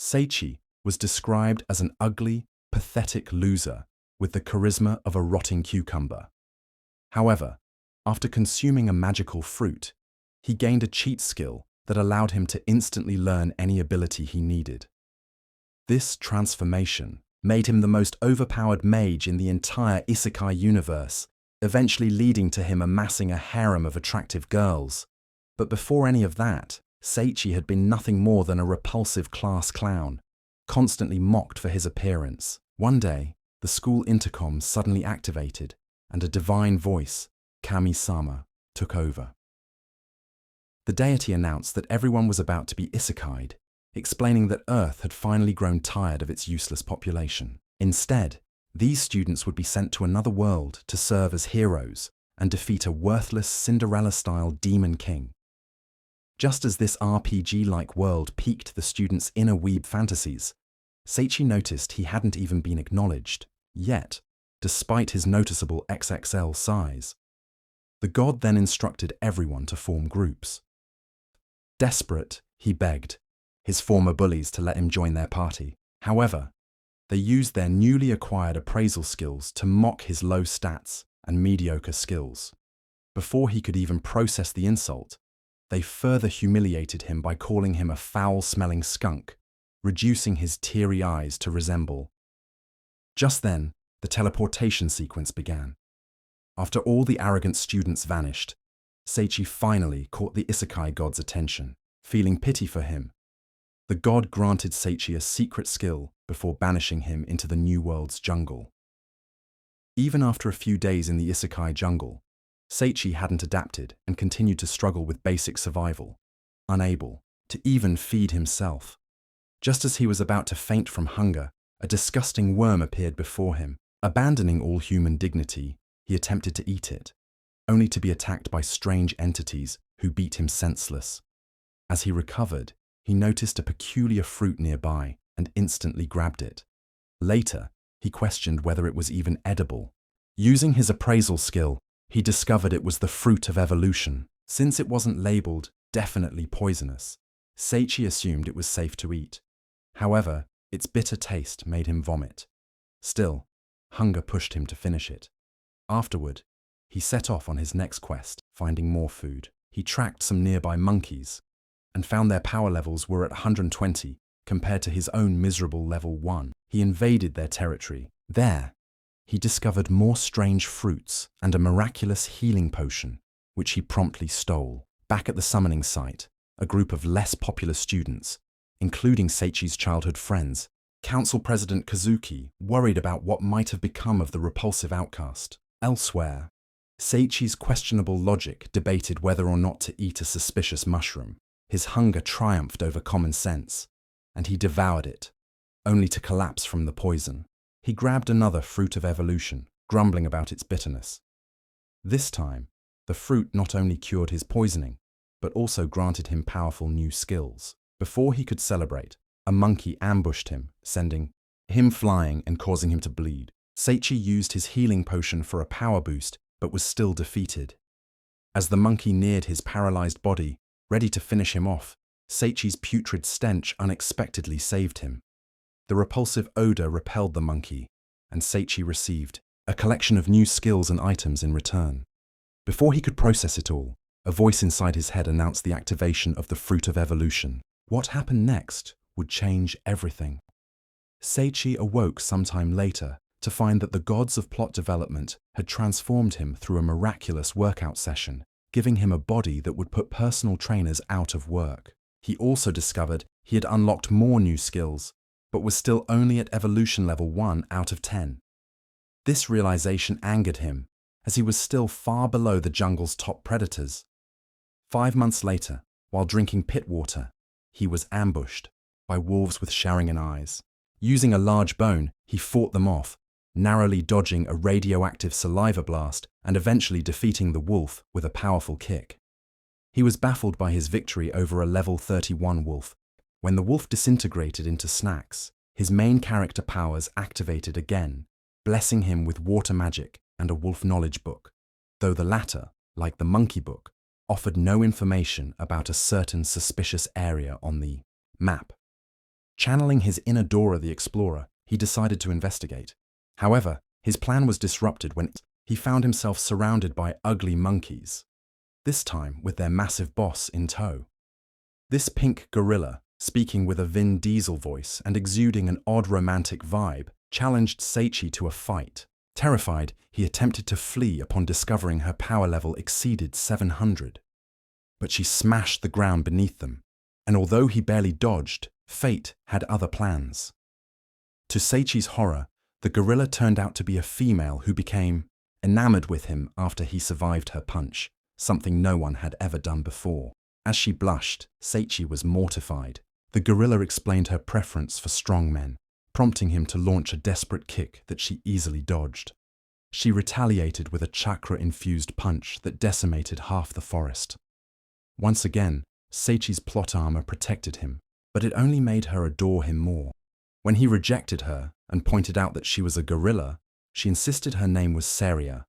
Seichi was described as an ugly, pathetic loser with the charisma of a rotting cucumber. However, after consuming a magical fruit, he gained a cheat skill that allowed him to instantly learn any ability he needed. This transformation made him the most overpowered mage in the entire isekai universe, eventually leading to him amassing a harem of attractive girls. But before any of that, Seichi had been nothing more than a repulsive class clown, constantly mocked for his appearance. One day, the school intercom suddenly activated, and a divine voice, Kami-sama, took over. The deity announced that everyone was about to be isekai'd, explaining that Earth had finally grown tired of its useless population. Instead, these students would be sent to another world to serve as heroes and defeat a worthless Cinderella-style demon king. Just as this RPG-like world piqued the students' inner weeb fantasies, Seichi noticed he hadn't even been acknowledged, yet, despite his noticeable XXL size. The god then instructed everyone to form groups. Desperate, he begged his former bullies to let him join their party. However, they used their newly acquired appraisal skills to mock his low stats and mediocre skills. Before he could even process the insult, they further humiliated him by calling him a foul-smelling skunk, reducing his teary eyes to resemble. Just then, the teleportation sequence began. After all the arrogant students vanished, Seichi finally caught the isekai god's attention. Feeling pity for him, the god granted Seichi a secret skill before banishing him into the New World's jungle. Even after a few days in the isekai jungle, Seichi hadn't adapted and continued to struggle with basic survival, unable to even feed himself. Just as he was about to faint from hunger, a disgusting worm appeared before him. Abandoning all human dignity, he attempted to eat it, only to be attacked by strange entities who beat him senseless. As he recovered, he noticed a peculiar fruit nearby and instantly grabbed it. Later, he questioned whether it was even edible. Using his appraisal skill, he discovered it was the fruit of evolution. Since it wasn't labeled definitely poisonous, Seichi assumed it was safe to eat. However, its bitter taste made him vomit. Still, hunger pushed him to finish it. Afterward, he set off on his next quest, finding more food. He tracked some nearby monkeys and found their power levels were at 120 compared to his own miserable level 1. He invaded their territory. There, he discovered more strange fruits and a miraculous healing potion, which he promptly stole. Back at the summoning site, a group of less popular students, including Seichi's childhood friends, Council President Kazuki worried about what might have become of the repulsive outcast. Elsewhere, Seichi's questionable logic debated whether or not to eat a suspicious mushroom. His hunger triumphed over common sense, and he devoured it, only to collapse from the poison. He grabbed another fruit of evolution, grumbling about its bitterness. This time, the fruit not only cured his poisoning, but also granted him powerful new skills. Before he could celebrate, a monkey ambushed him, sending him flying and causing him to bleed. Seichi used his healing potion for a power boost, but was still defeated. As the monkey neared his paralyzed body, ready to finish him off, Seichi's putrid stench unexpectedly saved him. The repulsive odor repelled the monkey, and Seichi received a collection of new skills and items in return. Before he could process it all, a voice inside his head announced the activation of the Fruit of Evolution. What happened next would change everything. Seichi awoke sometime later to find that the gods of plot development had transformed him through a miraculous workout session, giving him a body that would put personal trainers out of work. He also discovered he had unlocked more new skills, but was still only at evolution level 1 out of 10. This realization angered him, as he was still far below the jungle's top predators. 5 months later, while drinking pit water, he was ambushed by wolves with Sharingan eyes. Using a large bone, he fought them off, narrowly dodging a radioactive saliva blast and eventually defeating the wolf with a powerful kick. He was baffled by his victory over a level 31 wolf. When the wolf disintegrated into snacks, his main character powers activated again, blessing him with water magic and a wolf knowledge book, though the latter, like the monkey book, offered no information about a certain suspicious area on the map. Channeling his inner Dora the Explorer, he decided to investigate. However, his plan was disrupted when he found himself surrounded by ugly monkeys, this time with their massive boss in tow. This pink gorilla, speaking with a Vin Diesel voice and exuding an odd romantic vibe, challenged Seichi to a fight. Terrified, he attempted to flee upon discovering her power level exceeded 700. But she smashed the ground beneath them, and although he barely dodged, fate had other plans. To Seichi's horror, the gorilla turned out to be a female who became enamored with him after he survived her punch, something no one had ever done before. As she blushed, Seichi was mortified. The gorilla explained her preference for strong men, prompting him to launch a desperate kick that she easily dodged. She retaliated with a chakra-infused punch that decimated half the forest. Once again, Seichi's plot armor protected him, but it only made her adore him more. When he rejected her and pointed out that she was a gorilla, she insisted her name was Seria,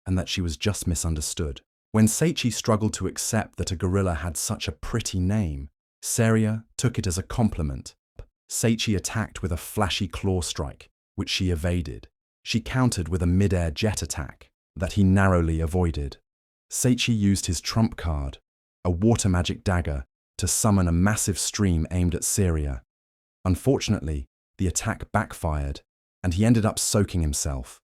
and that she was just misunderstood. When Seichi struggled to accept that a gorilla had such a pretty name, Seria took it as a compliment. Seichi attacked with a flashy claw strike, which she evaded. She countered with a mid-air jet attack that he narrowly avoided. Seichi used his trump card, a water magic dagger, to summon a massive stream aimed at Seria. Unfortunately, the attack backfired, and he ended up soaking himself.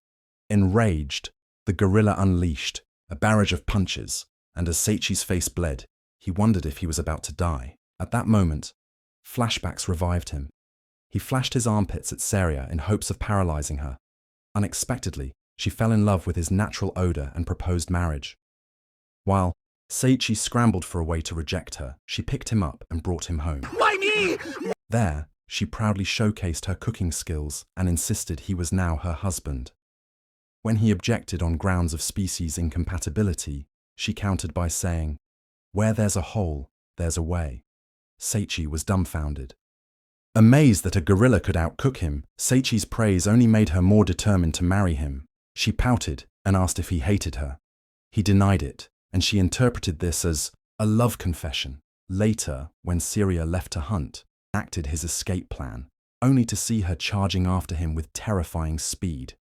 Enraged, the gorilla unleashed a barrage of punches, and as Seichi's face bled, he wondered if he was about to die. At that moment, flashbacks revived him. He flashed his armpits at Seria in hopes of paralyzing her. Unexpectedly, she fell in love with his natural odor and proposed marriage. While Seichi scrambled for a way to reject her, she picked him up and brought him home. Why me? There, she proudly showcased her cooking skills and insisted he was now her husband. When he objected on grounds of species incompatibility, she countered by saying, "Where there's a hole, there's a way." Seichi was dumbfounded. Amazed that a gorilla could outcook him, Seichi's praise only made her more determined to marry him. She pouted and asked if he hated her. He denied it, and she interpreted this as a love confession. Later, when Seria left to hunt, he acted his escape plan, only to see her charging after him with terrifying speed.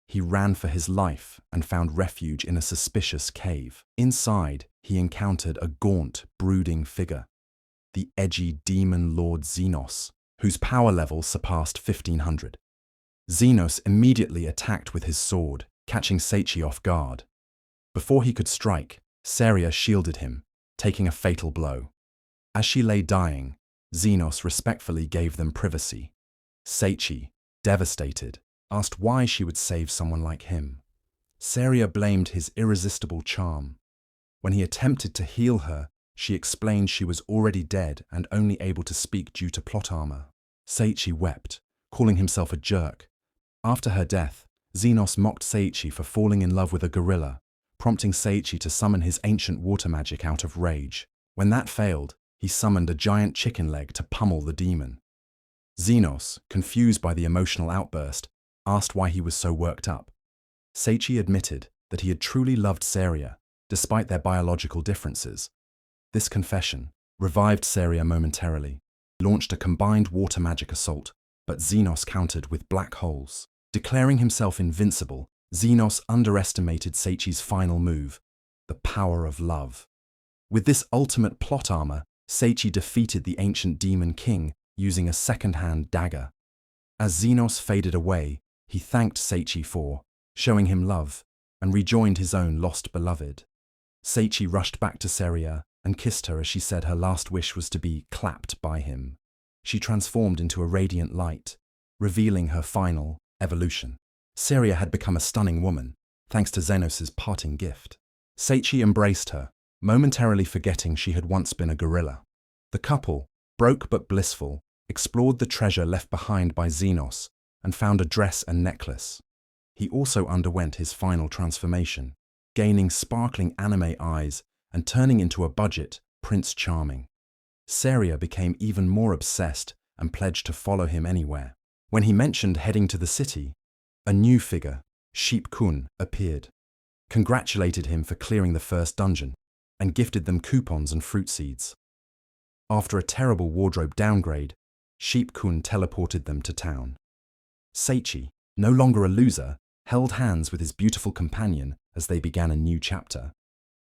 He ran for his life and found refuge in a suspicious cave. Inside, he encountered a gaunt, brooding figure, the edgy demon lord Xenos, whose power level surpassed 1500. Xenos immediately attacked with his sword, catching Seichi off guard. Before he could strike, Seria shielded him, taking a fatal blow. As she lay dying, Xenos respectfully gave them privacy. Seichi, devastated, asked why she would save someone like him. Seria blamed his irresistible charm. When he attempted to heal her, she explained she was already dead and only able to speak due to plot armor. Seichi wept, calling himself a jerk. After her death, Xenos mocked Seichi for falling in love with a gorilla, prompting Seichi to summon his ancient water magic out of rage. When that failed, he summoned a giant chicken leg to pummel the demon. Xenos, confused by the emotional outburst, asked why he was so worked up. Seichi admitted that he had truly loved Seria, despite their biological differences. This confession revived Seria momentarily. He launched a combined water magic assault, but Xenos countered with black holes. Declaring himself invincible, Xenos underestimated Seichi's final move, the power of love. With this ultimate plot armor, Seichi defeated the ancient demon king using a second-hand dagger. As Xenos faded away, he thanked Seichi for showing him love and rejoined his own lost beloved. Seichi rushed back to Seria and kissed her as she said her last wish was to be clapped by him. She transformed into a radiant light, revealing her final evolution. Seria had become a stunning woman, thanks to Xenos' parting gift. Seichi embraced her, momentarily forgetting she had once been a gorilla. The couple, broke but blissful, explored the treasure left behind by Xenos and found a dress and necklace. He also underwent his final transformation, gaining sparkling anime eyes and turning into a budget Prince Charming. Seria became even more obsessed and pledged to follow him anywhere. When he mentioned heading to the city, a new figure, Sheep-kun, appeared, congratulated him for clearing the first dungeon, and gifted them coupons and fruit seeds. After a terrible wardrobe downgrade, Sheep-kun teleported them to town. Seichi, no longer a loser, held hands with his beautiful companion as they began a new chapter.